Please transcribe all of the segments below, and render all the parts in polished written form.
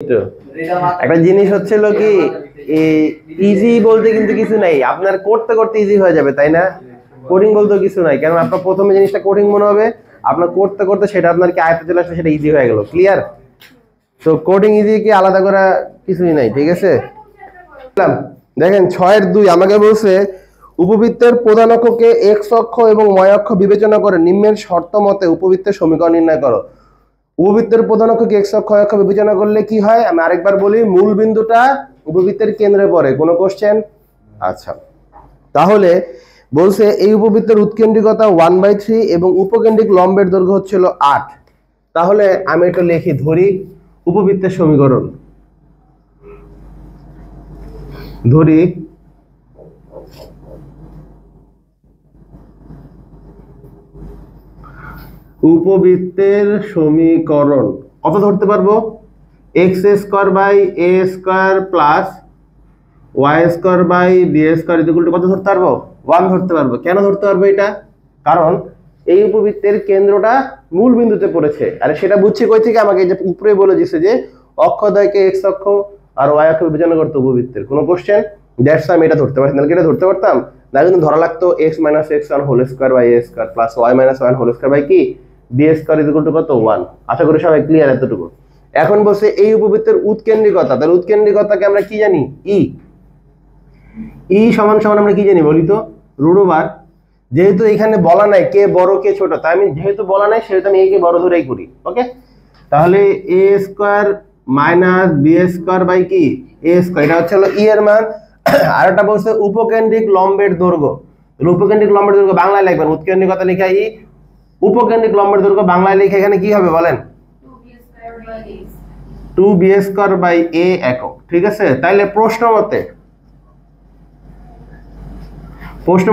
তো একটা জিনিস হচ্ছিল কি, ইজি বলতে কিন্তু কিছু নাই, আপনার করতে করতে ইজি হয়ে যাবে, তাই না? কোডিং বলতে কিছু নাই, কারণ আপনার প্রথমে জিনিসটা কোডিং মনে হবে, আপনার করতে করতে সেটা আপনার কি আয়ত্তে চলে আসলে সেটা ইজি হয়ে গেল। ক্লিয়ার? তো কোডিং ইজি কি আলাদা করা কিছুই নাই, ঠিক আছে? দেখেন 6-2 আমাকে বলছে উপবৃত্তের প্রধান অক্ষকে এক্স অক্ষ এবং ওয়াই অক্ষ বিবেচনা করে নিম্নের শর্ত মতে উপবৃত্তের সমীকরণ নির্ণয় করো। উপবৃত্তের প্রধান অক্ষকে এক্স অক্ষ ওয়াই অক্ষ বিবেচনা করলে কি হয়, আমি আরেকবার বলি, মূল বিন্দুটা উপবৃত্তের কেন্দ্রে পড়ে। কোনো কোশ্চেন? আচ্ছা, তাহলে বলছে এই উপবৃত্তের উৎকেন্দ্রিকতা 1/3 এবং উপকেন্দ্রিক লম্বের দৈর্ঘ্য হচ্ছিল 8। তাহলে আমি একটু লিখি, ধরি উপবৃত্তের সমীকরণ। ধরি উপবৃত্তের সমীকরণ কত ধরতে পারবো? X square by A square plus Y square by B square equal to কত ধরতে পারবো? 1 ধরতে পারবো। কেন ধরতে পারবো এটা? কারণ এই উপবৃত্তের কেন্দ্রটা মূল বিন্দুতে পড়েছে। আর সেটা বুঝছি কই থেকে, আমাকে যে উপরে বলে দিয়েছে যে অক্ষদ্বয়কে এক্স অক্ষ আর ওয়াই অক্ষ বিবেচনা করতে উপবৃত্তের। কোনো কোশ্চেন? দ্যাটস আমি এটা ধরতে পারছি, নাহলে এটা ধরতে পারতাম না, কিন্তু ধরা লাগতো x minus x one whole square by A square plus Y minus one whole square by কি বি স্কোয়ার ইকুয়াল টু কত? 1। আশা করি সবাই ক্লিয়ার এতটুকু। এখন বলছে এই উপবৃত্তের উৎকেন্দ্রিকতা, তাহলে উৎকেন্দ্রিকতাকে আমরা কি জানি? ই সমান সমান আমরা কি জানি বলি তো? √। যেহেতু এখানে বলা নাই কে বড় কে ছোট, তাই আমি যেহেতু বলা নাই সেহেতু আমি একে বড় ধরেই করি। ওকে, তাহলে a square minus b square by কি এ স্কোয়ার, এটা হচ্ছে হলো ই এর মান। আর একটা বলছে উপকেন্দ্রিক লম্বের দৈর্ঘ্য। উপকেন্দ্রিক লম্বের দৈর্ঘ্য বাংলায় লিখবেন, উৎকেন্দ্রিকতা লেখা ই, উপকেন্দ্রিক লম্বের দৈর্ঘ্য বাংলায় লিখে এখানে কি হবে বলেন? 2b স্কোয়ার বাই এ একক। ঠিক আছে, তাইলে প্রশ্ন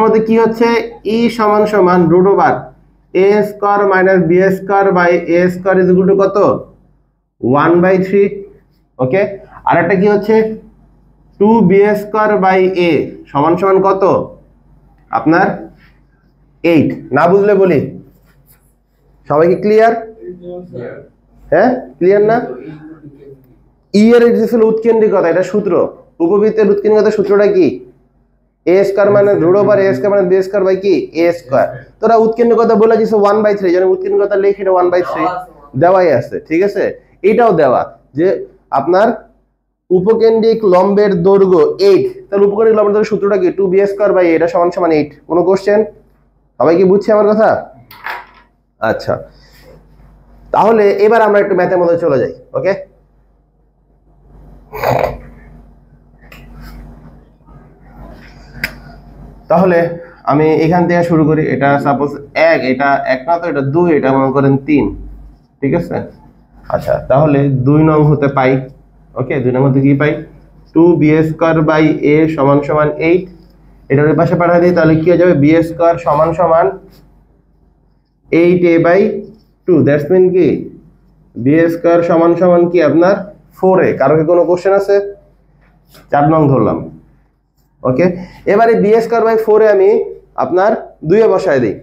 মতে কি হচ্ছে? ই সমান সমান √, a square minus b square by A square is equal to কত? 1/3। ওকে, আর একটা কি হচ্ছে 2b স্কোয়ার বাই এ সমান সমান কত? আপনার 8। না বুঝলে বলি, সবাই কি ক্লিয়ার? হ্যাঁ, ক্লিয়ার না? ই এর ছিল উৎকেন্দ্রিকতা, এটা সূত্র। উপবৃত্তের উৎকেন্দ্রিকতার সূত্রটা কি? A square minus √, a square minus b square by কি এ স্কোয়ার। তোরা উৎকেন্দ্রিকতা বলে দিয়েছে 1/3, যেন উৎকেন্দ্রিকতা লিখে এটা 1/3 দেওয়াই আছে। ঠিক আছে, এটাও দেওয়া যে আপনার উপকেন্দ্রিক লম্বের দৈর্ঘ্য 8, তাহলে উপকেন্দ্রিক লম্বের দৈর্ঘ্য সূত্রটা কি? 2b স্কোয়ার বাই এটা সমান সমান 8। কোনো কোশ্চেন? সবাই কি বুঝছে আমার কথা? আচ্ছা, তাহলে এবার আমরা একটু ম্যাথের মধ্যে চলে যাই। ওকে, তাহলে আমি এখান থেকে শুরু করি। এটা সাপোজ 1, এটা 1 না তো, এটা 2, এটা মনে করেন 3। ঠিক আছে, আচ্ছা তাহলে 2 নং হতে পাই। ওকে, 2 নং হতে কি পাই? 2b স্কোয়ার বাই এ সমান সমান 8। এটার পাশে পাঠিয়ে দিই, তাহলে কি হয়ে যাবে? বি স্কোয়ার সমান সমান 8a/2। দ্যাটস মিন কি বি স্কোয়ার সমান সমান কি আপনার 4a। কারো কি কোনো কোশ্চেন আছে? 4 নং ধরলাম। ওকে, এবারে বি স্কোয়ার বাই 4 আমি আপনার 2 এ বসায় দিই।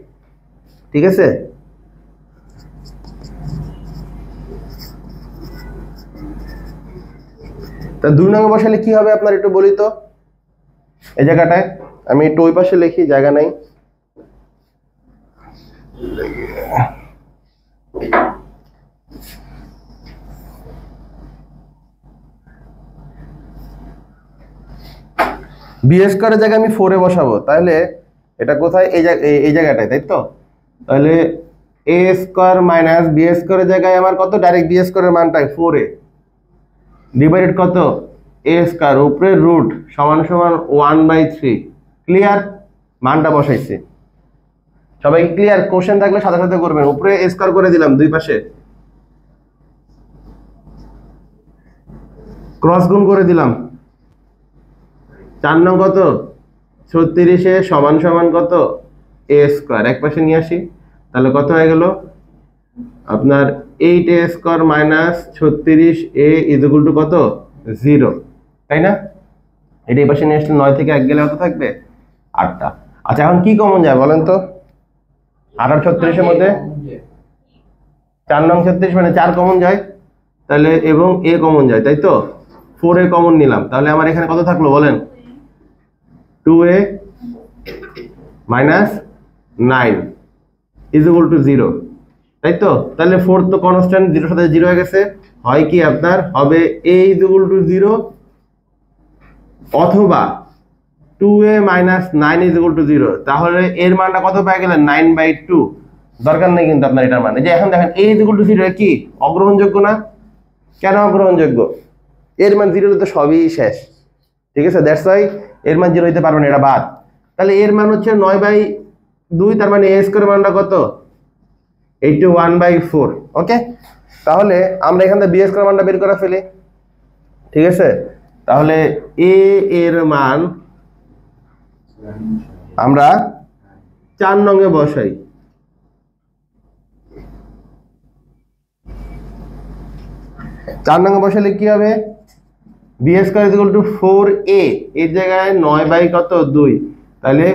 ঠিক আছে, তা 2 নং বসালে কি হবে আপনার একটু বলি তো। এই জায়গাটায় আমি একটু ওই পাশে লিখি, জায়গা নাই। বি স্কোয়ারের জায়গায় আমি 4 এ বসাবো, তাহলে এটা কোথায়? এই জায়গাটায়, তাই তো? তাহলে এ স্কোয়ার মাইনাস বি স্কোয়ারের জায়গায় আমার কত? ডাইরেক্ট বি স্কোয়ারের মানটাই 4a ডিভাইডেড কত? এ স্কোয়ার উপরে রুট সমান সমান 1/3। ক্লিয়ার? মানটা বসাইছি। সবাই ক্লিয়ার? কোশ্চেন থাকলে সাথে সাথে করবেন। উপরে এ স্কোয়ার করে দিলাম, দুই পাশে ক্রস গুণ করে দিলাম। 4 নং কত? 36 সমান সমান কত? এ স্কোয়ার। এক পাশে নিয়ে আসি, তাহলে কত হয়ে গেল আপনার? 8a square minus 36a is equal to কত? 0, তাই না? এটা এই পাশে নিয়ে আসলে 9 থেকে 1 গেলে কত থাকবে? 8টা। আচ্ছা, এখন কি কমন যায় বলেন তো? 8 আর 36 এর মধ্যে 4 নং 36 মানে 4 কমন যায়, তাহলে এবং এ কমন যায়, তাই তো 4a কমন নিলাম, তাহলে আমার এখানে কত থাকলো বলেন 2a minus 9 is equal to 0, তাই তো। তাহলে 4 তো কনস্ট্যান্ট, 0 সাথে 0 হয়ে গেছে, হয় কি আপনার হবে a ইজ ইকুয়াল টু 0 অথবা 2a minus 9 is equal to 0। তাহলে এর মানটা কত পেয়ে গেলেন 9/2। দরকার নেই কিন্তু আপনার এটার মানে, যে এখন দেখেন a ইজ ইকুয়াল টু 0 কি অগ্রহণযোগ্য না? কেন অগ্রহণযোগ্য? এর মান 0 হলে তো সবই শেষ, ঠিক আছে, দ্যাটস ওয়াই এর মান 0 হইতে পারবে না, এটা বাদ। তাহলে এর মান হচ্ছে 9/2, তার মানে a স্কয়ার মানটা কত 81/4। ওকে, তাহলে আমরা এখান থেকে b স্কয়ার মানটা বের করে ফেলি, ঠিক আছে। তাহলে a এর মান আমরা 4 নং-এ বসাই। 4 নং-এ বসালে কি হবে b square is equal two 4a, এর জায়গায় 9/2, তাহলে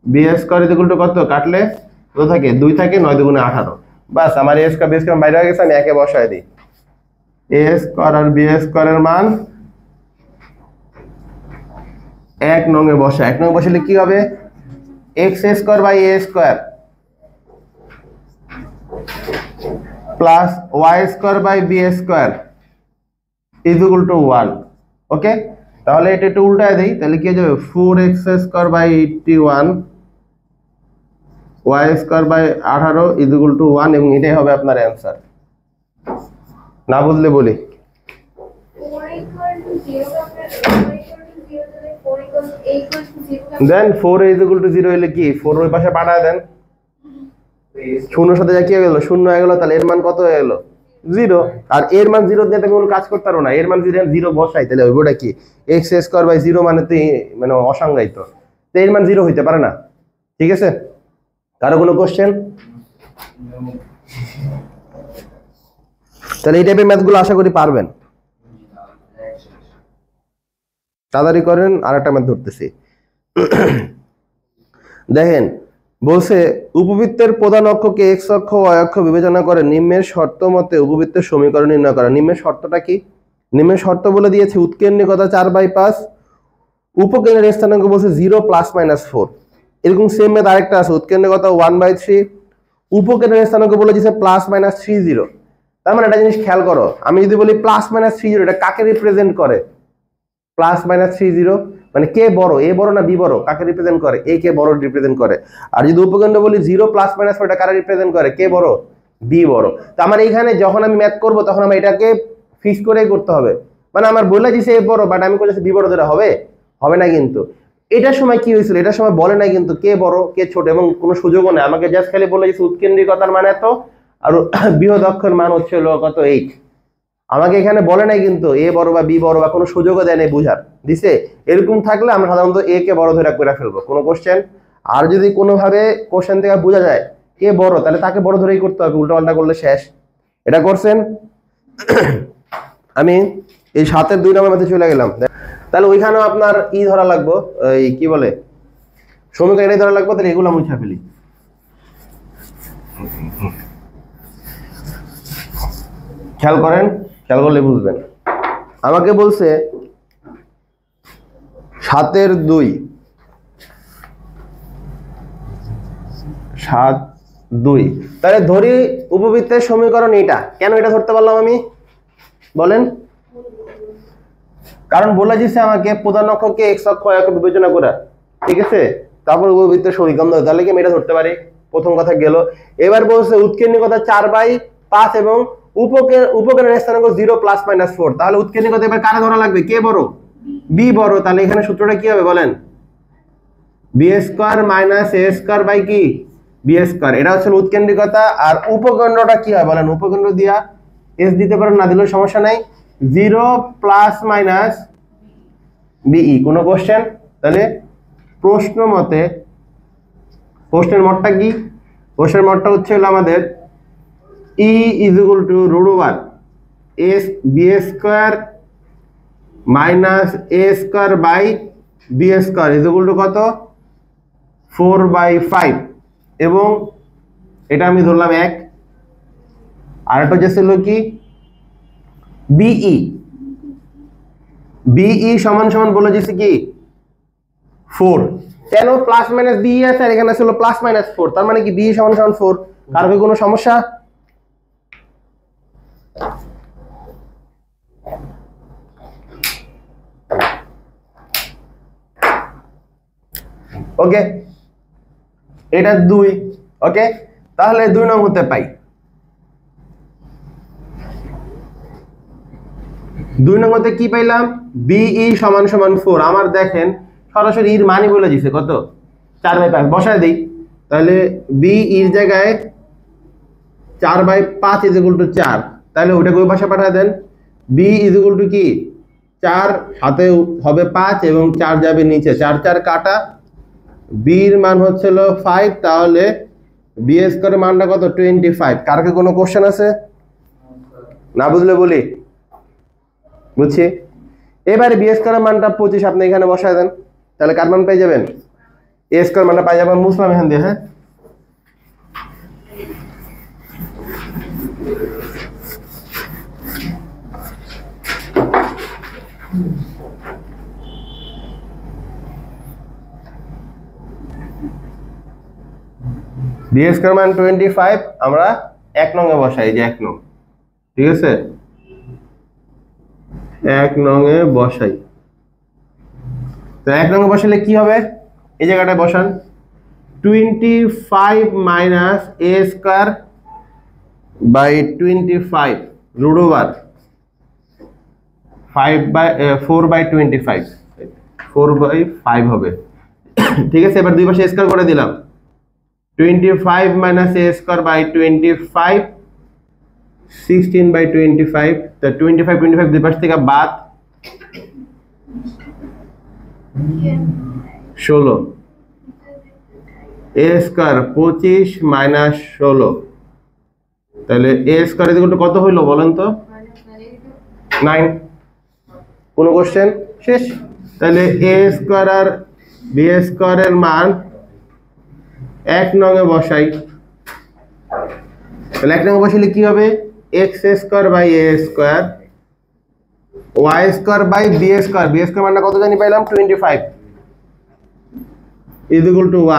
b square is equal to কত, কাটলে কত থাকে 2 থাকে, 9 2 18। বাস আমার a স্কয়ার b স্কয়ার বাইরে হয়ে গেছে, আমি একে বসায় দিই। a স্কয়ার আর b স্কয়ারের মান 1 নং-এ বসা, 1 নং বসালে কি হবে x square by a square plus y square by b square is equal to 1। Okay, তাহলে এটা একটু উল্টায় দেই, তাহলে কি হয়ে যাবে 4x square by 81 y square by 18 is equal to 1, এবং এটাই হবে আপনার অ্যানসার। না বুঝলে বলি, দেন 4a ইজ ইকুয়াল টু 0 হলে কি 4 ওই পাশে পাঠায় দেন, শূন্যর সাথে যা কি হয়ে গেল, শূন্য হয়ে গেল, তাহলে এর মান কত হয়ে গেল 0। আর এর মান 0 দিয়ে তুমি কোনো কাজ করতে পারো না, এর মান যদি 0 বসাই তাহলে ওইটা কি x স্কয়ার বাই 0 মানে তো মানে অসংজ্ঞায়িত, তো এর মান 0 হইতে পারে না, ঠিক আছে। কারো কোনো কোশ্চেন? তাহলে এই টাইপের ম্যাথগুলো আশা করি পারবেন, তাড়াতাড়ি করেন। আর একটা ম্যাথ ধরতেছি, দেখেন বলছে উপবৃত্তের প্রধান অক্ষকে x অক্ষ y অক্ষ বিবেচনা করে নিম্নের শর্ত মতে উপবৃত্তের সমীকরণ নির্ণয় করা। নিম্নের শর্তটা কি? নিম্নের শর্ত বলে দিয়েছে উৎকেন্দ্রিকতা 4/5, উপকেন্দ্রের স্থানাঙ্ক বলছে 0 ± 4। এরকম সেম ম্যাথ আরেকটা আছে, উৎকেন্দ্রিকতা 1/3, উপকেন্দ্রের স্থানাঙ্ক বলে দিয়েছে +-30। তার মানে একটা জিনিস খেয়াল করো, আমি যদি বলি +-30 এটা কাকে রিপ্রেজেন্ট করে? +-30 মানে কে বড়, এ বড় না বি বড়? কাকে রিপ্রেজেন্ট করে? এ কে বড় রিপ্রেজেন্ট করে। আর যদি উপকেন্দ্র বলি 0 +-4 এটা কারা রিপ্রেজেন্ট করে? কে বড়, বি বড়। তো আমার এইখানে যখন আমি ম্যাথ করব তখন আমার এটাকে ফিক্স করেই করতে হবে, মানে আমার বলে দিছে এ বড়, বাট আমি বলেছি বি বড়, ধরে হবে হবে না। কিন্তু এটার সময় কি হয়েছিল, এটার সময় বলে নাই কিন্তু কে বড় কে ছোট, এবং কোনো সুযোগও নেই, আমাকে জাস্ট খালি বলে দিয়েছে উৎকেন্দ্রিকতার মান এত আর বৃহৎ অক্ষের মান হচ্ছে কত 8। আমাকে এখানে বলে নাই কিন্তু এ বড় বা বি বড়, বা কোনো সুযোগও দেয় নাই বুঝার, দিছে। এরকম থাকলে আমরা সাধারণত এ কে বড় ধরে করে ফেলবো, কোনো কোশ্চেন। আর যদি কোনোভাবে কোশ্চেন থেকে বোঝা যায় কে বড়, তাহলে তাকে বড় ধরেই করতে হবে, উল্টা পাল্টা করলে শেষ। এটা করছেন। আমি এই 7-এর 2 নম্বর ম্যাথে চলে গেলাম, তাহলে ওইখানেও আপনার ই ধরা লাগবো, এই কি বলে সমীকরণ এটাই ধরা লাগবে, তাহলে এগুলো মুছে ফেলি। খেয়াল করেন, খেয়াল করলে বুঝবেন। আমাকে বলছে 7-এর 2, 7-2, তাহলে ধরি উপবৃত্তের সমীকরণ এটা। কেন এটা ধরতে পারলাম আমি বলেন? কারণ বলে দিচ্ছে আমাকে প্রধান অক্ষকে x অক্ষ y অক্ষ বিবেচনা করা, ঠিক আছে, তারপর উপবৃত্তের সমীকরণ ধরে, তাহলে কি আমি এটা ধরতে পারি? প্রথম কথা গেল। এবার বলছে উৎকেন্দ্রিকতা 4/5 এবং উপকেন্দ্রের স্থানাঙ্ক 0 ± 4, তাহলে উৎকেন্দ্রিকতা এবার কারে ধরা লাগবে? কে বড়, বি বড়। তাহলে এখানে সূত্রটা কি হবে বলেন? B square minus A square by কি বি স্কয়ার। এটা হচ্ছে উৎকেন্দ্রিকতা। আর উপকেন্দ্রটা কি হয় বলেন? উপকেন্দ্র দিয়া এস দিতে পারেন, না দিলেও সমস্যা নাই, 0 ± বিই। কোনো কোশ্চেন? তাহলে প্রশ্ন মতে, প্রশ্নের মতটা কি? প্রশ্নের মতটা হচ্ছে হলো আমাদের ই ইজ ইকুয়াল টু √1 এস b square minus A square by b square is equal to কত? 4/5। এবং এটা আমি ধরলাম 1। আর একটা যে ছিল কি বিই বিই সমান সমান বলে দিয়েছে কি 4 কেন প্লাস মাইনাস বিই আছে আর এখানে ছিল প্লাস মাইনাস 4 তার মানে কি বিই সমান সমান 4 কার কি কোনো সমস্যা ওকে এটা 2 ওকে তাহলে 2 নং হতে পাই 2 নং হতে কি পাইলাম বিই সমান সমান 4 আমার দেখেন সরাসরি এর মানই বলে দিয়েছে কত 4/5 বসায় দেই তাহলে বিই এর জায়গায় 4/5 = 4 তাহলে ওটাকে ওই পাশে পাঠিয়ে দেন বি = কি 4 হাতে হবে 5 এবং 4 যাবে নিচে 4 4 কাটা বি এর মান হচ্ছিল 5 তাহলে বি স্কয়ারের মানটা কত 25 কার কি কোনো কোশ্চেন আছে না বুঝলে বলি বুঝছি এবারে বি স্কয়ারের মানটা 25 আপনি এখানে বসায় দেন তাহলে কার মান পেয়ে যাবেন এ স্কয়ার মানটা পাই যাবেন মুসলাম এখান দিয়ে হ্যাঁ বি স্কয়ার মান 25 আমরা 1 নং এ বসাই যে 1 নং ঠিক আছে 1 নং এ বসাই তো 1 নং এ বসালে কি হবে এই জায়গাটায় বসান 25 minus a square by 25 root over 4/25 4/5 হবে ঠিক আছে এবার দুই পাশে স্কয়ার করে দিলাম 25 minus a square by 25 16/25 তো 25 দুই পাশ থেকে বাদ 16 a square 25 minus 16 তাহলে a square কত হইলো বলেন তো 9 কোন কোশ্চেন শেষ তাহলে a square R b square এর মান 1 নং এ বসাই তাহলে 1 নং এ বসালে কি হবে x square by a square y square by b square মানটা কত জানি পাইলাম 25 =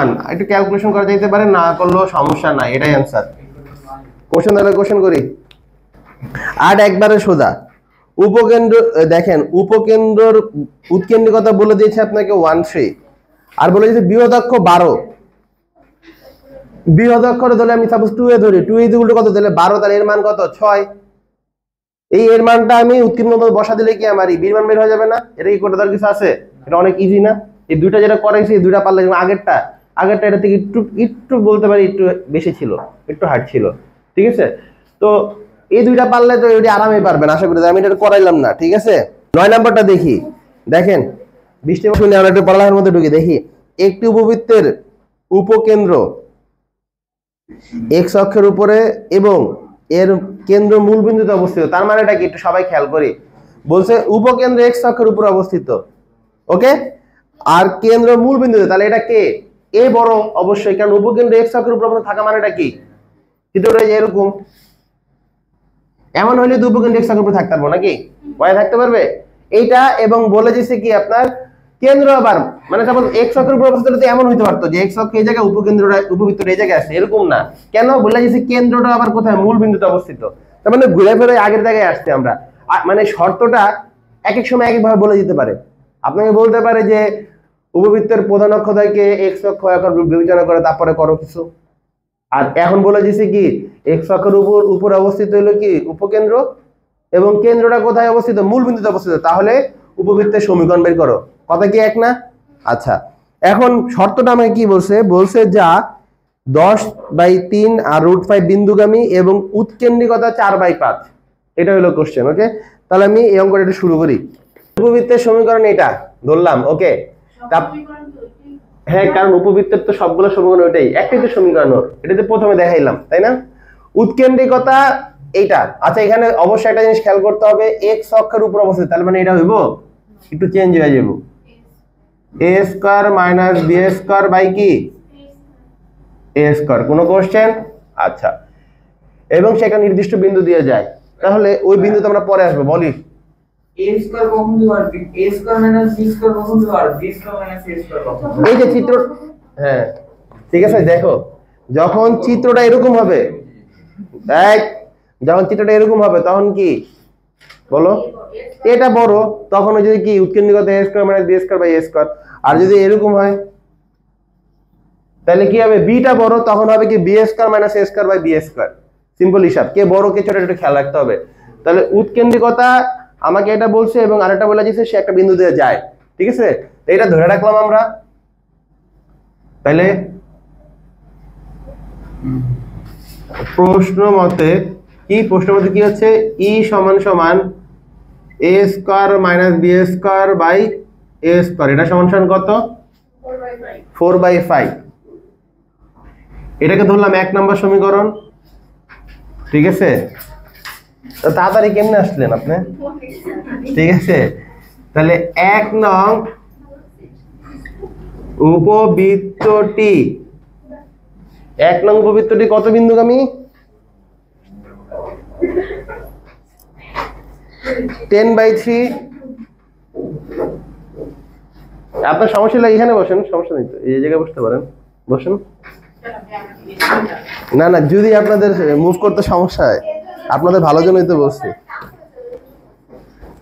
1 একটু ক্যালকুলেশন করা যাইতে পারে না করলেও সমস্যা নাই এটাই आंसर কোশ্চেন তাহলে কোশ্চেন করি আর একবারে সোজা উপকেন্দ্র দেখেন উপকেন্দ্রর উৎকেন্দ্রিকতা বলে দিয়েছে আপনাকে 13 আর বলে দিয়েছে বৃহদাক্ষ 12 বৃহদাক্ষরে ধরে আমি সাপোজ 2 এ ধরি 2 = কত তাহলে 12 তাহলে এর মান কত 6 এই এর মানটা আমি উৎকেন্দ্রিকতা বসা দিলে কি আমার বি এর মান বের হয়ে যাবে না এটা কি করতে দরকার কিছু আছে এটা অনেক ইজি না এই দুইটা যেটা করাইছি এই দুইটা পারলে আগেরটা এটা থেকে একটু বলতে পারি একটু বেশি ছিল একটু হার্ড ছিল ঠিক আছে তো এই দুইটা পারলে তো এটি আরামে পারবেন আশা করি আমি এটা করাইলাম না ঠিক আছে 9 নাম্বারটা দেখি দেখেন 20টি প্রশ্ন নিয়ে আমরা একটু পড়ালেখার মধ্যে ঢুকি দেখি একটি উপবৃত্তের উপকেন্দ্র x অক্ষের উপরে এবং এর কেন্দ্র মূল বিন্দুতে অবস্থিত তার মানে এটা কি একটু সবাই খেয়াল করি বলছে উপকেন্দ্র x অক্ষের উপরে অবস্থিত ওকে আর কেন্দ্র মূল বিন্দুতে তাহলে এটা কে এ বড় অবশ্যই কারণ উপকেন্দ্র x অক্ষের উপরে থাকা মানে এটা কি চিত্রটা এরকম এমন হলে দুই উপকেন্দ্র x অক্ষের উপরে থাকতে পারবো নাকি y থাকতে পারবে এইটা এবং বলে দিয়েছে কি আপনার কেন্দ্র আবার মানে সাপোজ x অক্ষের উপর অবস্থিত হলে এমন হইতে পারতো যে x অক্ষ এই জায়গায় উপকেন্দ্রটা উপবৃত্তটা এই জায়গায় আছে এরকম না কেন বলে দিয়েছে কেন্দ্রটা আবার কোথায় মূল বিন্দুতে অবস্থিত তার মানে ঘুরে ফিরে আগের জায়গায় আসছে আমরা মানে শর্তটা এক এক সময় এক এক ভাবে বলে দিতে পারে আপনাকে বলতে পারে যে উপবৃত্তের প্রধান অক্ষ থেকে x অক্ষ আকার বিবেচনা করে তারপরে করো কিছু আর এখন বলে দিয়েছে কি x অক্ষের উপর অবস্থিত হলো কি উপকেন্দ্র এবং কেন্দ্রটা কোথায় অবস্থিত মূল বিন্দুতে অবস্থিত তাহলে উপবৃত্তের সমীকরণ বের করো কথা কি এক না আচ্ছা এখন শর্তটা আমাকে কি বলছে যা 10/3 আর √5 বিন্দুগামী এবং উৎকেন্দ্রিকতা 4/5 এটা হলো কোশ্চেন ওকে তাহলে আমি এই অঙ্কটা একটু শুরু করি উপবৃত্তের সমীকরণ এটা ধরলাম ওকে হ্যাঁ কারণ উপবৃত্তের তো সবগুলো সমীকরণ ওইটাই একটাই তো সমীকরণ এটাতে প্রথমে দেখাইলাম তাই না উৎকেন্দ্রিকতা এইটা আচ্ছা এখানে অবশ্যই একটা জিনিস খেয়াল করতে হবে x অক্ষের উপর অবস্থিত তাহলে মানে এটা হইব একটু চেঞ্জ হয়ে যাবে a square minus b square by কি a স্কয়ার কোনো কোশ্চেন আচ্ছা এবং সেখানে নির্দিষ্ট বিন্দু দিয়ে যায় তাহলে ওই বিন্দুতে আমরা পরে আসবো, বলি a স্কয়ার কখন দিব আর a square minus b square কখন দিব আর b square minus a square কখন। এই যে চিত্র, হ্যাঁ ঠিক আছে, দেখো যখন চিত্রটা এরকম হবে, যখন চিত্রটা এরকম হবে তখন কি বলো, এটা বড়, তখন ওই যদি কি উৎকেন্দ্রিকতা a square minus b square by a square. আর যদি এরকম হয় তাহলে কি হবে, বিটা বড়, তখন হবে কি b square minus a square by b square. Simple হিসাব, কে বড় কে ছোট একটু খেয়াল রাখতে হবে। তাহলে উৎকেন্দ্রিকতা আমাকে এটা বলছে এবং আরেকটা বলে দিয়েছে সে একটা বিন্দু দিয়ে যায়, ঠিক আছে, এটা ধরে রাখলাম আমরা। তাহলে প্রশ্ন মতে কি হচ্ছে, ই সমান সমান a square minus b square by a square, এটা সমান সমান কত, 4/5। এটাকে ধরলাম 1 নম্বর সমীকরণ, ঠিক আছে। তো তাড়াতাড়ি কেমনে আসলেন আপনি, ঠিক আছে। তাহলে 1 নং উপবৃত্তটি, 1 নং উপবৃত্তটি কত বিন্দুগামী, 10/3। আপনার সমস্যা লাগে এখানে বসেন, সমস্যা নেই তো, এই জায়গায় বসতে পারেন, বসেন। না না, যদি আপনাদের মুভ করতে সমস্যা হয়, আপনাদের ভালোর জন্যই তো বলছি,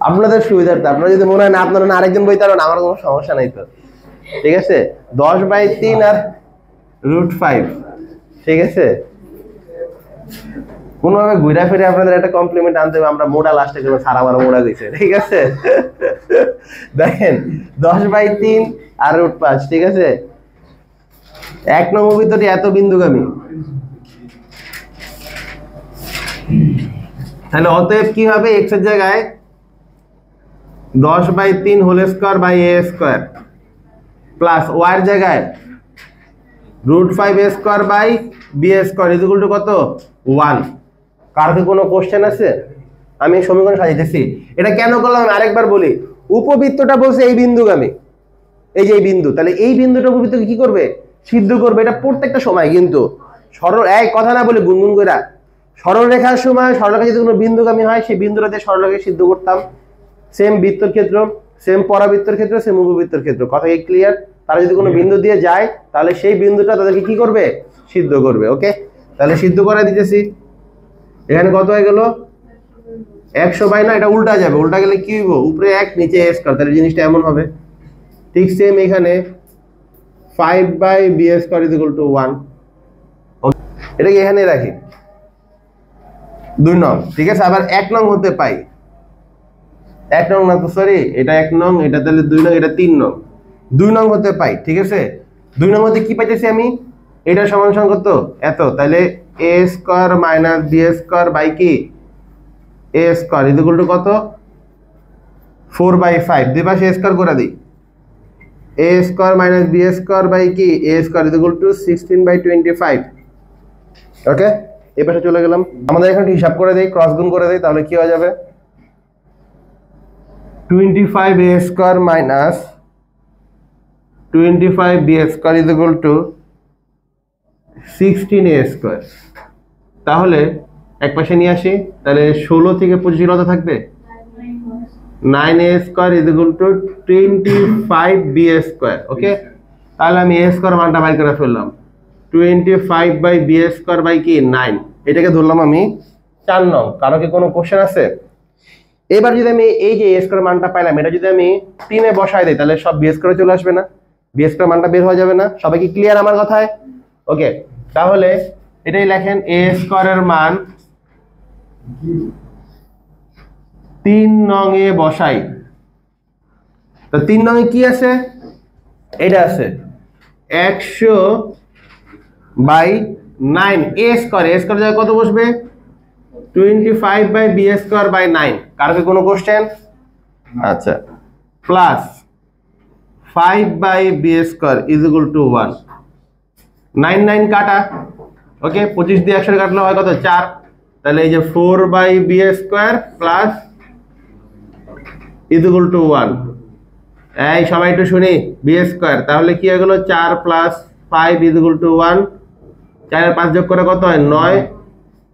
আপনাদের সুবিধার্থে। আপনারা যদি মনে হয় না আপনারা না আরেকজন বইতে পারেন, আমার কোনো সমস্যা নাই তো, ঠিক আছে। 10/3 আর √5, ঠিক আছে। কোনোভাবে ঘুরে ফিরে আপনাদের একটা কমপ্লিমেন্ট আনতে হবে, আমরা মোড়া লাস্টে করবো, সারা আমার মোড়া দিয়েছে, ঠিক আছে। দেখেন 10/3 আর √5, ঠিক আছে। 1 নং উপবৃত্তটি এত বিন্দুগামী, তাহলে অতএব কি হবে, x এর জায়গায় 10/3 whole square by a square plus y এর জায়গায় √5a square by b square equal to কত, 1। কার কি কোনো কোশ্চেন আছে? আমি সমীকরণ সাজিয়েছি। এটা কেন করলাম আমি আরেকবার বলি, উপবৃত্তটা বলছে এই বিন্দুগামী, এই যে এই বিন্দু, তাহলে এই বিন্দুটা উপবৃত্তকে কি করবে, সিদ্ধ করবে। এটা প্রত্যেকটা সময় কিন্তু সরল, এক কথা না বলে গুনগুন কইরা, সরল রেখার সময় সরলরেখা যদি কোনো বিন্দুগামী হয় সেই বিন্দুটাতে সরলরেখা সিদ্ধ করতাম। সেম বৃত্তর ক্ষেত্র, সেম পরাবৃত্তর ক্ষেত্র, সেম উপবৃত্তর ক্ষেত্র, কথা কি ক্লিয়ার? তারা যদি কোনো বিন্দু দিয়ে যায় তাহলে সেই বিন্দুটা তাদেরকে কি করবে, সিদ্ধ করবে। ওকে, তাহলে সিদ্ধ করে দিতেছি। এখানে কত হয়ে গেল, 100/9, এটা উল্টা যাবে, উল্টা গেলে কি হইব, উপরে 1 নিচে a স্কয়ার, তাহলে জিনিসটা এমন হবে। ঠিক সেম এখানে 5/b স্কয়ার ইকুয়াল টু 1, এটাকে এখানে রাখি 2 নং, ঠিক আছে। আবার 1 নং হতে পাই, 1 নং না তো, সরি, এটা 1 নং, এটা তাহলে 2 নং, এটা 3 নং, 2 নং হতে পাই, ঠিক আছে। 2 নং হতে কি পাইতেছি আমি, এটা সমান সমান কত, এত, তাহলে a square minus b square by কি a স্কয়ার ইকুয়াল টু কত, 4/5। দুই পাশে a স্কয়ার করে দিই, a square minus b square by কি a square equal to 16/25। Okay, এই পাশে চলে গেলাম। আমাদের এখানে হিসাব করে দেই, ক্রস গুণ করে দেই, তাহলে কি হয়ে যাবে, 25a square minus 25b square equal two 16a square. তাহলে এক পাশে নিয়ে আসি, তাহলে 16 থেকে 25 কত থাকবে, 9a square equal to 25b square. Okay, তাহলে আমি a স্কয়ার মানটা বাইর করে ফেললাম, 25/b স্কয়ার বাই কি 9, এটাকে ধরলাম আমি 4 নং। কারো কি কোনো কোশ্চেন আছে? এবার যদি আমি এই যে a স্কয়ার মানটা পাইলাম, এটা যদি আমি 3 এ বসাই দেই তাহলে সব b স্কয়ারে চলে আসবে না, b স্কয়ার মানটা বের হয়ে যাবে না। সবাই কি ক্লিয়ার আমার কথায়? ওকে, তাহলে এটাই লেখেন, a স্কয়ারের মান 3 নং এ বসাই। তো 3 নং এ কি আছে, এটা আছে 100/9 a স্কয়ার, a স্কয়ার জায়গায় কত বসবে, 25/b স্কয়ার বাই 9। কার কি কোনো কোশ্চেন? আচ্ছা, plus 5/b square equal to 1, 9 কাটা। ওকে, 25 দিয়ে 100 কাটলে হয় কত, 4। তাহলে এই যে 4/b square plus equal to 1। এই সবাই একটু শুনি, b স্কয়ার, তাহলে কি হয়ে গেল, 4 + 5 ইকুয়াল টু 1। 4 আর 5 যোগ করে কত হয়, 9,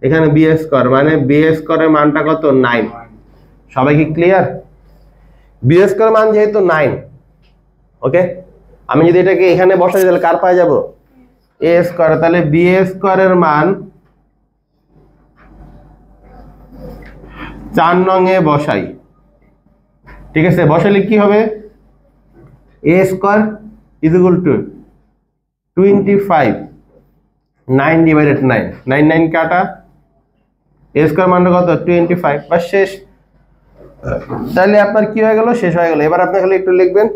এখানে বি স্কয়ার, মানে বি স্কয়ারের মানটা কত 9। সবাই কি ক্লিয়ার? বি স্কয়ার মান যেহেতু 9, ওকে, আমি যদি এটাকে এখানে বসাই তাহলে কার পাওয়া যাব? এ স্কয়ার। তাহলে বি স্কয়ারের মান 4 নং এ বসাই, ঠিক আছে? বসালে কি হবে? A square is equal to 25, 9 divided 9, 9 9 কাটা, এ স্কয়ার মানটা কত? 25, বাস শেষ। তাহলে আপনার কি হয়ে গেল? শেষ হয়ে গেল। এবার আপনি খালি একটু লিখবেন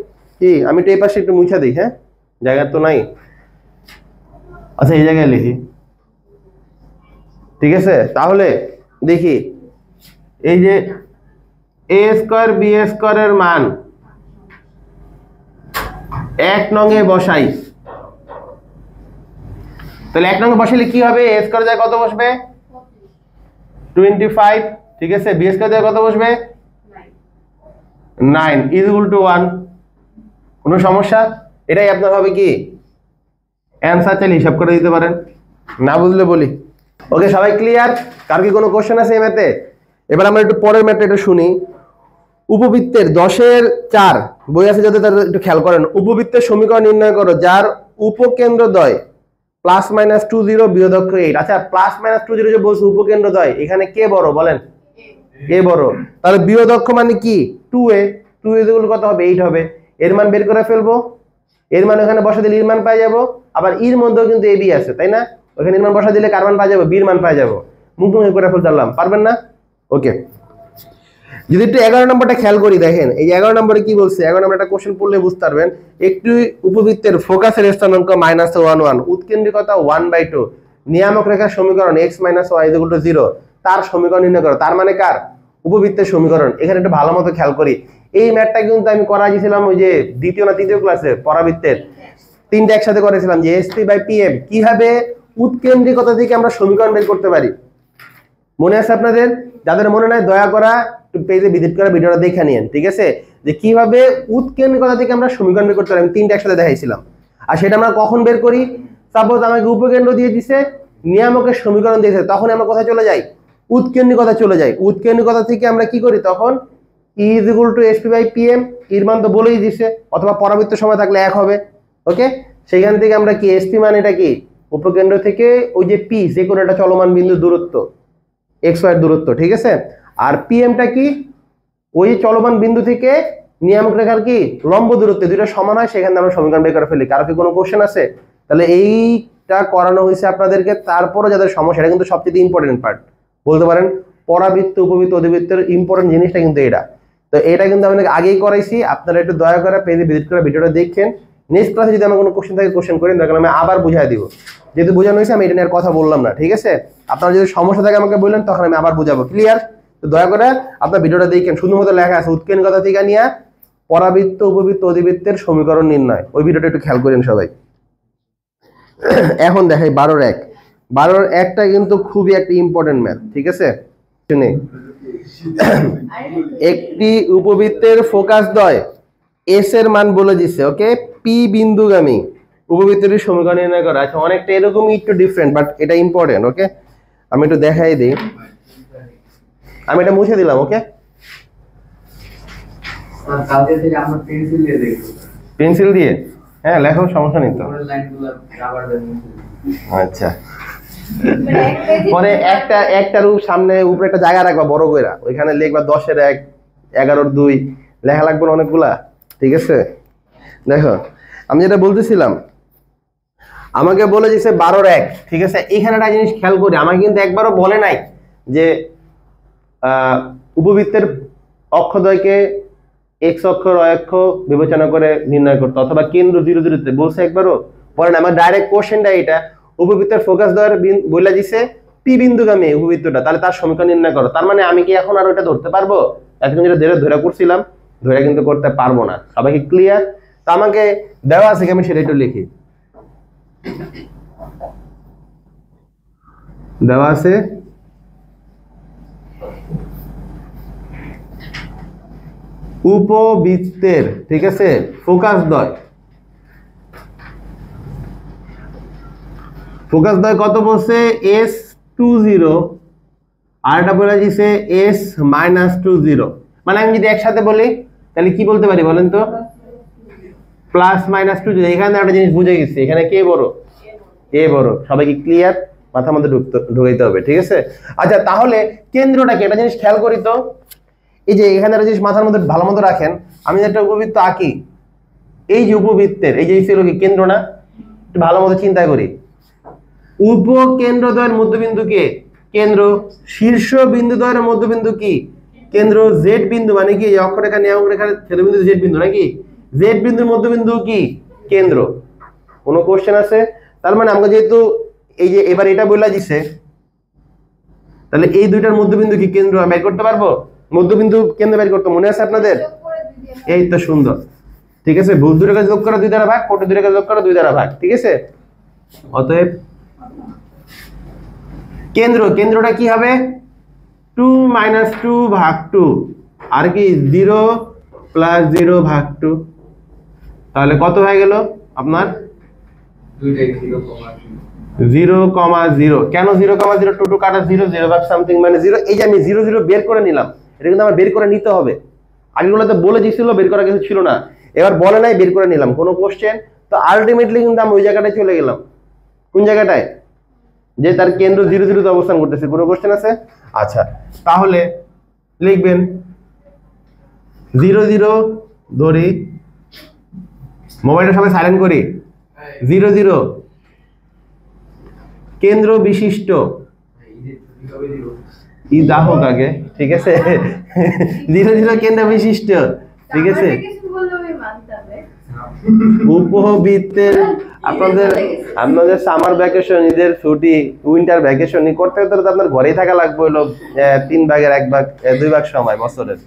কি, আমি তো এই পাশে একটু মুছে দিই, হ্যাঁ, জায়গা তো নাই। আচ্ছা, এই জায়গায় লিখি, ঠিক আছে? তাহলে দেখি, এই যে এ স্কয়ার বি স্কয়ারের মান 1 নং এ বসাই, তাহলে 1 নং এ বসাইলে কি হবে? এ স্কয়ার জায়গায় কত বসবে? 25, ঠিক আছে? বি স্কয়ার জায়গায় কত বসবে? 9 ইজ ইকুয়াল টু 1। কোনো সমস্যা? এটাই আপনার হবে কি অ্যান্সার। চাইলে হিসাব করে দিতে পারেন, না বুঝলে বলি। ওকে, সবাই ক্লিয়ার? কার কি কোনো কোশ্চেন আছে এই ম্যাথে? এবার আমরা একটু পরের ম্যাথটা একটু শুনি। উপবৃত্তের 10-4 বই আছে যাদের, তারা একটু খেয়াল করেন। উপবৃত্তের সমীকরণ নির্ণয় করো যার উপকেন্দ্রদ্বয় +-20 বিয়োধক্ষ 8। আচ্ছা, +-20 যে বলছে উপকেন্দ্রদ্বয়, এখানে কে বড় বলেন? এ বড়। তাহলে বিয়োধক্ষ মানে কি? 2a, 2a কত হবে? 8 হবে। এর মান বের করে ফেলবো, এর মান ওখানে বসা দিলে এর মান পাই যাবো। আবার এর মধ্যেও কিন্তু ab আছে, তাই না? ওখানে এর মান বসা দিলে কার মান পাই যাবো? বির মান পাই যাবো। মুখোমুখি করে ফেলতে পারলাম, পারবেন না? ওকে, যদি একটু 11 নম্বরটা খেয়াল করি, দেখেন এই 11 নম্বরে কি বলছে। 11 নম্বর একটা কোশ্চেন পড়লে বুঝতে পারবেন। একটি উপবৃত্তের ফোকাসের স্থানাঙ্ক -1 1, উৎকেন্দ্রিকতা 1/2, নিয়ামক রেখার সমীকরণ x - y = 0, তার সমীকরণ নির্ণয় করো। তার মানে কার? উপবৃত্তের সমীকরণ। এখানে একটু ভালো মতো খেয়াল করি। এই ম্যাথটা কিন্তু আমি করাইছিলাম ওই যে দ্বিতীয় না তৃতীয় ক্লাসে পরাবৃত্তের, তিনটা একসাথে করেছিলাম যে SP/PM কিভাবে উৎকেন্দ্রিকতা থেকে আমরা সমীকরণ বের করতে পারি। মনে আছে আপনাদের? যাদের মনে নাই দয়া করা পেজে ভিজিট করে ভিডিওটা দেখে নিন, ঠিক আছে? যে কিভাবে উৎকেন্দ্রিকতা থেকে আমরা সমীকরণ বের করতে পারি, আমি তিনটা একসাথে দেখাইছিলাম। আর সেটা আমরা কখন বের করি? সাপোজ আমাকে উপকেন্দ্র দিয়ে দিছে, নিয়ামকের সমীকরণ দিয়েছে, তখন আমরা কোথায় চলে যাই? উৎকেন্দ্রিকতা চলে যাই। উৎকেন্দ্রিকতা থেকে আমরা কি করি তখন? E = SP/PM, এর মান তো বলেই দিছে, অথবা পরাবৃত্ত সময় থাকলে 1 হবে। ওকে, সেখান থেকে আমরা কি SP মান, এটা কি উপকেন্দ্র থেকে ওই যে P, যে কোনো একটা চলমান বিন্দুর দূরত্ব, xy এর দূরত্ব, ঠিক আছে? আর পিএমটা কি? ওই চলমান বিন্দু থেকে নিয়ামক রেখার কি লম্ব দূরত্ব, দুটো সমান হয়, সেখানে আমরা সমীকরণ বের করে ফেলি। কারো কি কোনো কোশ্চেন আছে? তাহলে এইটা করানো হয়েছে আপনাদেরকে। তারপরে যাদের সমস্যা, এটা কিন্তু সবচেয়ে ইম্পর্টেন্ট পার্ট বলতে পারেন। পরাবৃত্ত, উপবৃত্ত, অধিবৃত্তের ইম্পর্টেন্ট জিনিসটা কিন্তু এটা। তো এটা কিন্তু আপনাকে আগেই করাইছি। আপনারা একটু দয়া করে পেজে ভিজিট করে ভিডিওটা দেখেন। নেক্সট ক্লাসে যদি আমার কোনো কোশ্চেন থাকে কোশ্চেন করেন, তাহলে আমি আবার বুঝাই দিব। যেহেতু বোঝানো হয়েছে, আমি এটা নিয়ে আর কথা বললাম না, ঠিক আছে? আপনারা যদি সমস্যা থাকে আমাকে বললেন, তখন আমি আবার বুঝাবো। ক্লিয়ার? তো দয়া করে আপনার ভিডিওটা দেখেন, শুধুমাত্র লেখা আছে উৎকেন্দ্রিকতা থেকে নিয়ে পরাবৃত্ত, উপবৃত্ত, অধিবৃত্তের সমীকরণ নির্ণয়। ওই ভিডিওটা একটু খেয়াল করেন সবাই। এখন দেখাই 12-1। 12-1টা কিন্তু খুবই একটা ইম্পর্টেন্ট ম্যাথ, ঠিক আছে? শুনে, একটি উপবৃত্তের ফোকাস দ্বয় এস এর মান বলে দিচ্ছে, ওকে, পি বিন্দুগামী উপবৃত্তের সমীকরণ নির্ণয় করা। আচ্ছা, অনেকটা এরকমই, একটু ডিফারেন্ট, বাট এটা ইম্পর্টেন্ট। ওকে, আমি একটু দেখাই দিই, আমি এটা মুছে দিলাম। ওকে, কালকে থেকে আমরা পেন্সিল দিয়ে দেখব। পেন্সিল দিয়ে? হ্যাঁ, লেখো, সমস্যা নেই তো। পরের লাইনগুলো রাবার দিয়ে। আচ্ছা, পরে একটার সামনে উপরে একটা জায়গা রাখবা বড় কইরা, ওইখানে লিখবা 10-এর 1, 11-এর 2, লেখা লাগবে অনেকগুলা, ঠিক আছে? দেখো, আমি যেটা বলতেছিলাম, আমাকে বলে দিছে 12-1, ঠিক আছে? এখানে একটা জিনিস খেয়াল করি, আমাকে কিন্তু একবারও বলে নাই যে উপবৃত্তের অক্ষদ্বয়কে x অক্ষ, y অক্ষ বিবেচনা করে নির্ণয় করতে, অথবা কেন্দ্র 0 0 তে বলছে একবারও পরে না। আমার ডাইরেক্ট কোশ্চেনটা এটা, উপবৃত্তের ফোকাস দ্বয়ের বলে দিছে পি বিন্দুগামী উপবৃত্তটা, তাহলে তার সমীকরণ নির্ণয় করো। তার মানে আমি কি এখন আর ওটা ধরতে পারবো? এখন যেটা ধরে করছিলাম, ধরে কিন্তু করতে পারবো না। সবাই কি ক্লিয়ার? তো আমাকে দেওয়া আছে, আমি সেটা একটু লিখি। দেওয়া আছে উপবৃত্তের, ঠিক আছে, ফোকাস দ্বয়, ফোকাস দ্বয় কত বলছে? এস 20 আর এটা বলে দিছে s মাইনাস 20, মানে আমি যদি একসাথে বলি তাহলে কি বলতে পারি বলেন তো, প্লাস মাইনাস 20। এখানে একটা জিনিস বুঝে গেছি, এখানে কে বড়, এ বড়। সবাই কি ক্লিয়ার? মাথার মধ্যে ঢুকাইতে হবে, ঠিক আছে? আচ্ছা তাহলে কেন্দ্রটা কি, একটা জিনিস খেয়াল করি তো, এই যে এখানে একটা জিনিস মাথার মধ্যে ভালো মতো রাখেন, আমি একটা উপবৃত্ত আঁকি, এই যে উপবৃত্তের এই যে ছিল কি কেন্দ্র না, একটু ভালো মতো চিন্তা করি, উপকেন্দ্রদ্বয়ের মধ্যবিন্দু কে, কেন্দ্র। শীর্ষ বিন্দুদ্বয়ের মধ্যবিন্দু কি, কেন্দ্র। জেড বিন্দু মানে কি, এই অক্ষরেখা নিয়ম রেখার ছেদবিন্দু জেড বিন্দু নাকি, জেড বিন্দুর মধ্যবিন্দু কি, কেন্দ্র। কোনো কোশ্চেন আছে? তার মানে আমরা যেহেতু এই যে এবার এটা বলে দিছে, তাহলে এই দুইটার মধ্যবিন্দু কি, কেন্দ্র বের করতে পারবো, মধ্যবিন্দু কেন্দ্র বের করতে মনে আছে আপনাদের? এই তো সুন্দর, ঠিক আছে। ভুজ দুটাকে যোগ করো 2 দ্বারা ভাগ, কোটে দুটাকে যোগ করো 2 দ্বারা ভাগ, ঠিক আছে। অতএব কেন্দ্র, কেন্দ্রটা কি হবে, 2 মাইনাস 2 ভাগ 2, আর কি 0 প্লাস 0 ভাগ 2, তাহলে কত হয়ে গেল আপনার 0,0। কেন 0,0? 2 2 কাটা 0, 0 ভাগ সামথিং মানে 0। এই যে আমি 0 0 বের করে নিলাম, এটা কিন্তু আমার বের করে নিতে হবে। আগেগুলোতে বলে দিছিল বের করা কিছু ছিল না, এবার বলে নাই, বের করে নিলাম, কোনো কোশ্চেন। তো আলটিমেটলি কিন্তু আমি ওই জায়গাটায় চলে গেলাম, কোন জায়গাটায়, যে তার কেন্দ্র 0 0 তে অবস্থান করতেছে। কোনো কোশ্চেন আছে? আচ্ছা তাহলে লিখবেন 0 0 ধরি, মোবাইলটা সবাই সাইলেন্ট করি, 0 0 কেন্দ্র বিশিষ্ট, ই দাহক আগে, ঠিক আছে, 0 0 কেন্দ্র বিশিষ্ট, ঠিক আছে, উপবৃত্তের। আপনাদের আপনাদের সামার ভ্যাকেশন, ঈদের ছুটি, উইন্টার ভ্যাকেশন করতে করতে তো আপনার ঘরেই থাকা লাগবে, হলো 3 ভাগের 1 ভাগ 2 ভাগ সময় বছরের।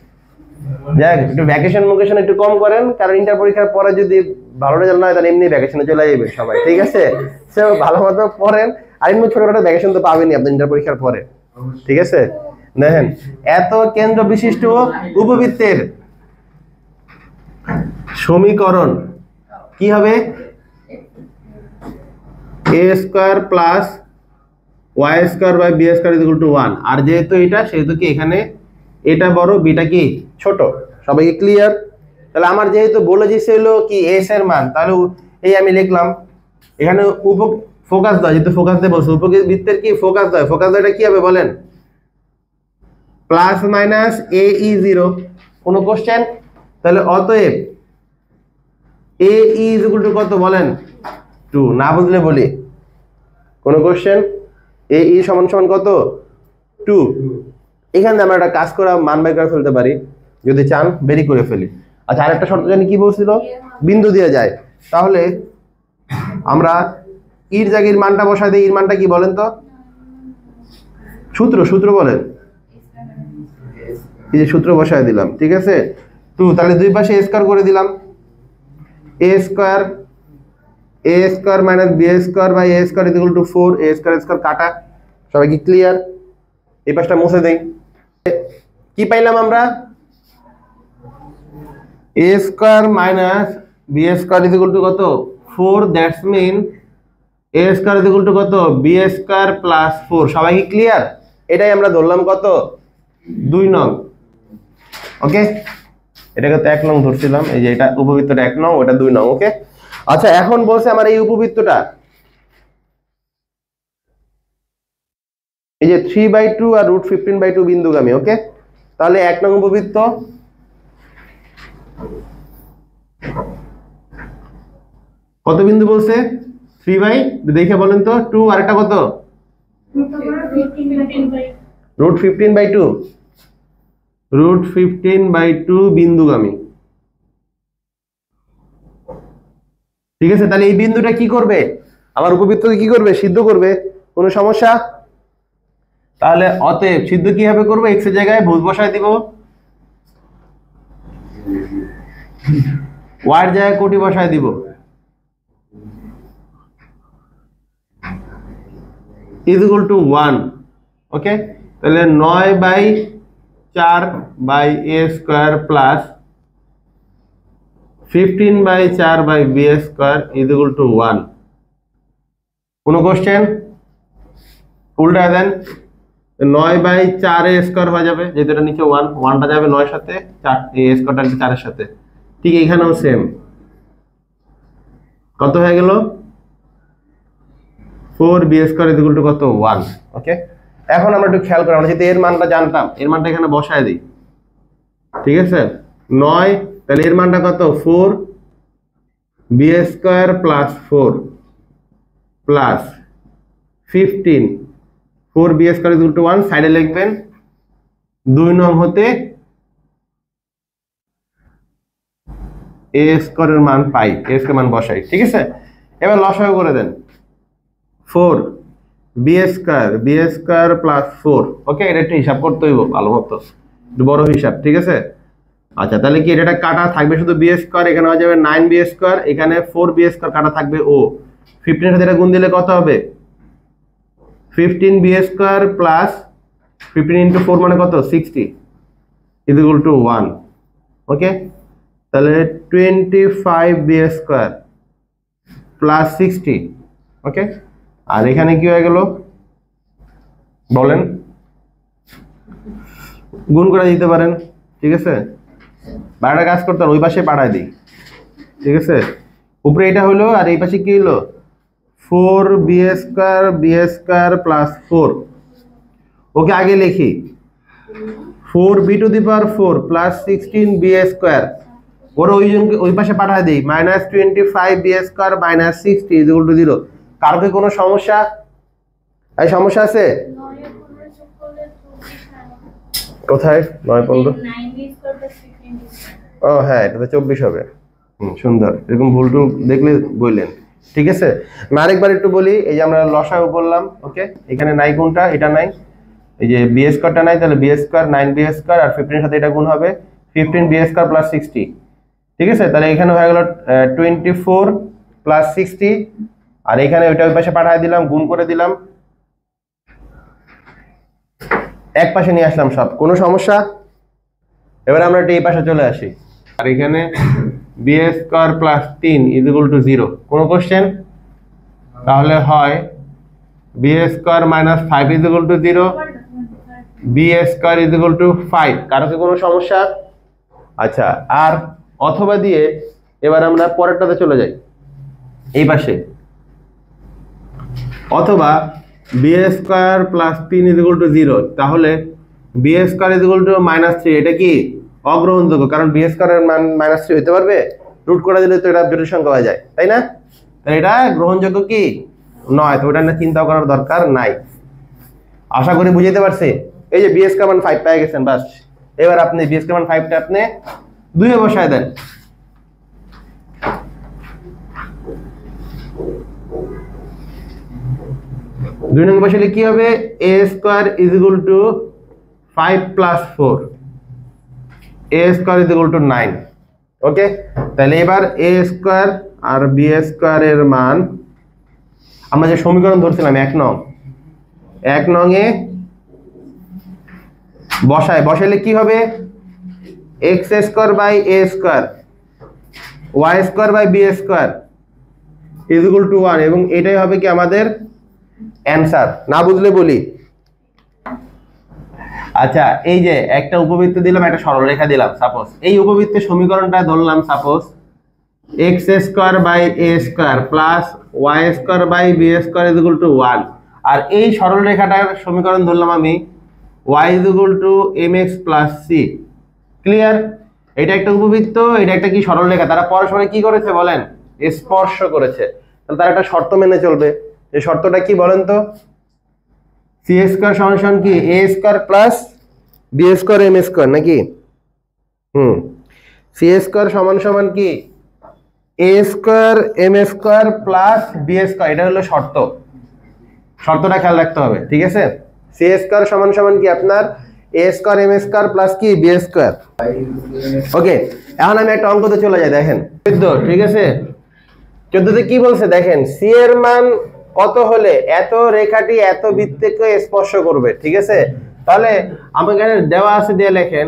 যাক একটু ভ্যাকেশন মুকেশন একটু কম করেন, কারণ ইন্টার পরীক্ষার পরে যদি ভালো রেজাল্ট না হয় তাহলে এমনি ভ্যাকেশনে চলে যাবে সবাই, ঠিক আছে। সে ভালো মতো পড়েন, আর এমনি ছোটখাটো ভ্যাকেশন তো পাবেনই আপনি ইন্টার পরীক্ষার পরে, ঠিক আছে। দেখেন এত কেন্দ্র বিশিষ্ট উপবৃত্তের সমীকরণ কি হবে, a square plus y square by b square equal to 1। আর যেহেতু এটা, সেহেতু কি এখানে এটা বড়, বিটা কি ছোট। সবাই কি ক্লিয়ার? তাহলে আমার যেহেতু বলে দিয়েছিল কি s এর মান, তাহলে এই আমি লিখলাম এখানে ফোকাস দাও, যেহেতু ফোকাস দিয়ে বলছো, উপবৃত্তের কি ফোকাস দাও, ফোকাস দাও, এটা কি হবে বলেন, প্লাস মাইনাস ae0। কোনো কোশ্চেন? তাহলে অতএব ae ইকুয়াল টু কত বলেন, 2। না বুঝলে বলি, কোনো কোশ্চেন? ae সমান সমান কত, 2। এখানে আমরা একটা কাজ করে মান বের করে ফেলতে পারি, যদি চান বেরি করে ফেলি। আচ্ছা আরেকটা শর্ত জানি কি বলছিল, বিন্দু দিয়ে যায়, তাহলে আমরা ইর জায়গায় মানটা বসাই দিই। ইর মানটা কি বলেন তো, সূত্র বলেন, এই যে সূত্র বসায় দিলাম, ঠিক আছে। 2, তাহলে দুই পাশে a স্কয়ার করে দিলাম, a square minus b square by a square equal to 4, a square কাটা। সবাই কি ক্লিয়ার? এই পাশটা মুছে দেই। কি পাইলাম আমরা, a square minus b square equal to কত, 4। That's mean a square equal to কত, b স্কয়ার প্লাস 4। সবাই কি ক্লিয়ার? এটাই আমরা ধরলাম কত, 2 নং। ওকে, এটাকে তো 1 নং ধরছিলাম, এই যে এটা উপবৃত্তটা 1 নং, ওটা 2 নং। ওকে, আচ্ছা এখন বলছে আমার এই উপবৃত্তটা এই যে 3/2 আর √15/2 বিন্দুগামী। ওকে, তাহলে 1 নং উপবৃত্ত কত বিন্দু বলছে, 3 বাই, দেখে বলেন তো, 2 আর একটা কত, √15/2 বিন্দুগামী, ঠিক আছে। তাহলে এই বিন্দুটা কি করবে, আমার উপবৃত্তকে কি করবে, সিদ্ধ করবে। কোনো সমস্যা? তাহলে অতএব সিদ্ধ কিভাবে করবো, x এর জায়গায় ভুজ বসায় দিব, y এর জায়গায় কোটি বসায় দিব, ইকুয়াল টু 1। ওকে, তাহলে 9/4 by a square plus 15/4 by b square equal to 1। কোনো কোশ্চেন? উল্টা দেন, 9/4 এ স্কয়ার হয়ে যাবে, যেহেতু এটা নিচে 1, 1টা যাবে 9 সাথে, 4 এ স্কয়ারটা 4 এর সাথে। ঠিক এখানেও সেম, কত হয়ে গেল 4b স্কয়ার ইকুয়াল টু কত 1। ওকে, এখন আমরা একটু খেয়াল করি, আমরা যদি এর মানটা জানতাম, এর মানটা এখানে বসায় দিই। ঠিক আছে, 9, তাহলে এর মানটা কত 4b square plus 4 plus 15, 4b square equal to 1, সাইডে লিখবেন 2 নং হতে a স্কয়ারের মান পাই, a স্কয়ার মান বসাই। ঠিক আছে, এবার লসাগু করে দেন, 4b স্কয়ার প্লাস 4। ওকে, এটা একটু হিসাব করতে হইব ভালো মতো, একটু বড় হিসাব। ঠিক আছে, আচ্ছা তাহলে কি এটা কাটা থাকবে শুধু b স্কয়ার, এখানে হয়ে যাবে 9b স্কয়ার, এখানে 4b স্কয়ার কাটা থাকবে ও 15 এর সাথে এটা গুণ দিলে কত হবে 15b স্কয়ার প্লাস 15 ইনটু 4 মানে কত 60 ইকুয়াল টু 1। ওকে, তাহলে 25b স্কয়ার প্লাস 60। ওকে, আর এখানে কি হয়ে গেল বলেন, গুণ করে দিতে পারেন। ঠিক আছে, বারোটা কাজ করতে ওই পাশে পাঠায় দিই। ঠিক আছে, উপরে এটা হলো আর এই পাশে কি হলো 4b স্কয়ার প্লাস 4। ওকে, আগে লিখি 4b to the power 4 plus 16b square, ওর ওই পাশে পাঠায় দিই, minus 25b square minus 60 equal to 0। কারো কি কোনো সমস্যা, এই সমস্যা আছে কোথায় 9-15? ও হ্যাঁ, এটা তো 24 হবে। সুন্দর, এরকম ভুল টুল দেখলে বললেন। ঠিক আছে, আমি আরেকবার একটু বলি, এই যে আমরা লসাগু করলাম। ওকে, এখানে নাই কোনটা, এটা নাই, এই যে বি স্কয়ারটা নাই, তাহলে বি স্কয়ার 9b স্কয়ার আর 15 এর সাথে এটা গুণ হবে 15b স্কয়ার প্লাস 60। ঠিক আছে, তাহলে এখানে হয়ে গেল 24 প্লাস 60, আর এখানে ওইটা ওই পাশে পাঠিয়ে দিলাম, গুণ করে দিলাম, এক পাশে নিয়ে আসলাম সব। কোনো সমস্যা? এবার আমরা এই পাশে চলে আসি, আর এখানে B square plus 3 equal to 0। কোনো কোশ্চেন? তাহলে হয় B square minus 5 equal to 0, B square equal to 5। কারো কি কোনো সমস্যা? আচ্ছা, আর অথবা দিয়ে এবার আমরা পরেরটাতে চলে যাই, এই পাশে, অথবা B square plus 3 equal to 0, তাহলে B square equal to minus 3, এটা কি অগ্রহণযোগ্য, কারণ বি স্কয়ারের মান মাইনাস 3 হতে পারবে, রুট করে দিলে তো এটা জটিল সংখ্যা হয়ে যায়, তাই না? তাহলে এটা গ্রহণযোগ্য কি নয়, তো ওটা নিয়ে চিন্তা করার দরকার নাই। আশা করি বুঝতে পারছি। এই যে বি স্কয়ার মান 5 পেয়ে গেছেন, বাস। এবার আপনি বি স্কয়ার মান 5টা আপনি 2 এ বসায় দেন। দুই নং বসালে কি হবে, a square is equal to 5 plus 4, a square is equal to 9। Okay, তাহলে এবার a স্কয়ার আর b স্কয়ার এর মান আমরা যে সমীকরণ ধরছিলাম 1 নং এ বসাইলে কি হবে, x square by a square y square by b square is equal to 1, এবং এটাই হবে কি আমাদের অ্যানসার। না বুঝলে বলি, আচ্ছা এই যে একটা উপবৃত্ত দিলাম, একটা সরলরেখা দিলাম, সাপোজ এই উপবৃত্তের সমীকরণটা ধরলাম suppose x square by a square plus y square by b square is equal to 1, আর এই সরলরেখাটার সমীকরণ ধরলাম আমি y is equal to mx plus c। Clear? এটা একটা উপবৃত্ত, এটা একটা কি সরলরেখা, তারা পরস্পর কি করেছে বলেন, স্পর্শ করেছে। তাহলে তার একটা শর্ত মেনে চলবে, এই শর্তটা কি বলেন তো, সি স্কয়ার সমান কি a square plus b square m square, নাকি? সি স্কয়ার সমান কি a square m square plus b square, এটা হলো শর্ত। শর্তটা খেয়াল রাখতে হবে, ঠিক আছে? সি স্কয়ার সমান কি আপনার a square m square plus কি b স্কয়ার। ওকে, এখন আমি একটা অঙ্কতে চলে যাই, দেখেন 14, ঠিক আছে? 14তে কি বলছে দেখেন, সি এর মান কত হলে এত রেখাটি এত বৃত্তকে স্পর্শ করবে, ঠিক আছে? তাহলে আমাকে এখানে দেওয়া আছে, দিয়ে লেখেন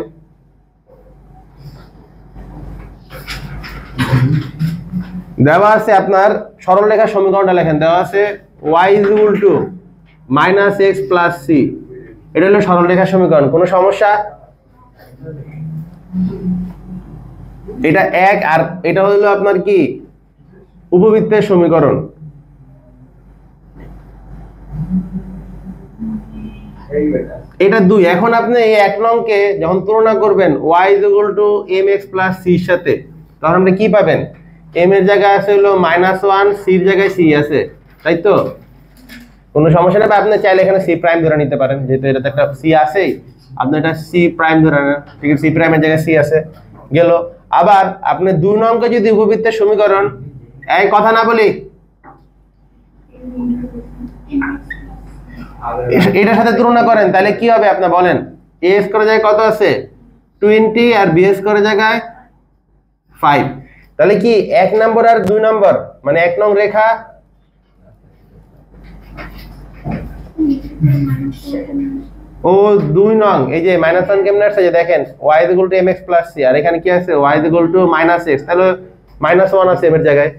দেওয়া আছে আপনার সরলরেখার সমীকরণটা লেখেন, দেওয়া আছে y is equal to minus X plus C, এটা হলো সরলরেখার সমীকরণ। কোনো সমস্যা? এটা এক, আর এটা হলো আপনার কি উপবৃত্তের সমীকরণ। এটা 2। এখন আপনি এই 1 নংকে যখন তুলনা করবেন y mx c এর সাথে, তখন আপনি কি পাবেন? m এর জায়গায় আছে হলো -1, c এর জায়গায় c আছে, তাই তো? কোনো সমস্যা নেই, আপনি চাইলে এখানে c প্রাইম ধরে নিতে পারেন, যেহেতু এটাতে একটা c আছেই, আপনি এটা c প্রাইম ধরে নেন, ঠিক আছে? c প্রাইমের জায়গায় c আছে, গেল। আবার আপনি 2 নংকে যদি উপবৃত্তের সমীকরণ, এই কথা না বলি, এটার সাথে তুলনা করেন, তাহলে কি হবে আপনি বলেন? a স্কয়ারের জায়গায় কত আছে? 20, আর b স্কয়ারের জায়গায় 5। তাহলে কি 1 নম্বর আর 2 নম্বর, মানে 1 নং রেখা ও 2 নং, এই যে -1 কেমনে আসছে, যে দেখেন y mx c, আর এখানে কি আছে? y -x, তাহলে -1 আছে m এর জায়গায়,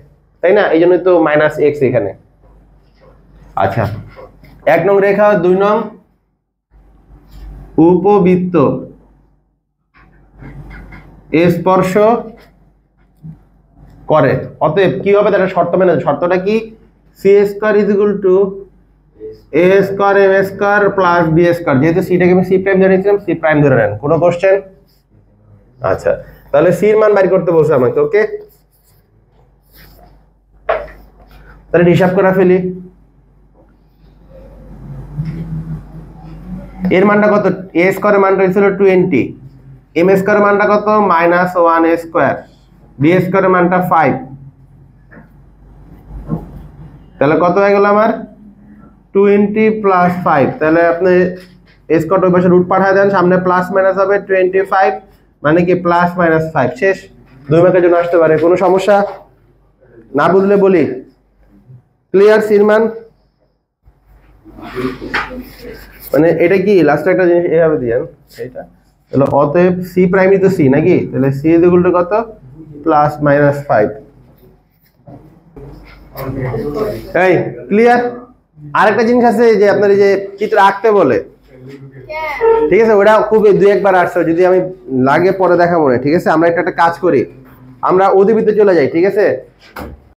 তাই না? এই জন্যই তো -x এখানে। আচ্ছা, 1 নং রেখা 2 নং উপবৃত্ত স্পর্শ করে, অতএব কি হবে? তাহলে শর্ত মেনে, শর্তটা কি? c square a square m square plus b square, যেহেতু সিটাকে আমি c প্রাইম ধরে নিয়েছিলাম, c প্রাইম ধরে নেন। কোনো কোশ্চেন? আচ্ছা, তাহলে c এর মান বের করতে বলছে আমাকে, ওকে? তাহলে হিসাব করে ফেলি। এর মানটা কত? a স্কয়ারের মানটা ছিল 20, m স্কয়ারের মানটা কত? -1 স্কয়ার, b স্কয়ারের মানটা 5, তাহলে কত হয়ে গেল আমার? 20 প্লাস 5। তাহলে আপনি স্কয়ার ওই পাশে রুট পাঠিয়ে দেন, সামনে প্লাস মাইনাস হবে 25, মানে কি প্লাস মাইনাস 5, শেষ। 2 মার্কের জন্য আসতে পারে, কোনো সমস্যা? না বুঝলে বলি। ক্লিয়ার? সির মান মানে এটা কি লাস্ট একটা জিনিস এভাবে দিয়েন, এটা তাহলে অতএব c প্রাইমই তো c নাকি, তাহলে c কত? Plus minus 5। এই ক্লিয়ার? আরেকটা জিনিস আছে যে আপনার এই যে চিত্র আঁকতে বলে, ঠিক আছে? ওটা খুব 2-1 বার আসছে, যদি আমি লাগে পরে দেখাবো না, ঠিক আছে? আমরা একটা কাজ করি, আমরা অধিবৃত্তে চলে যাই, ঠিক আছে?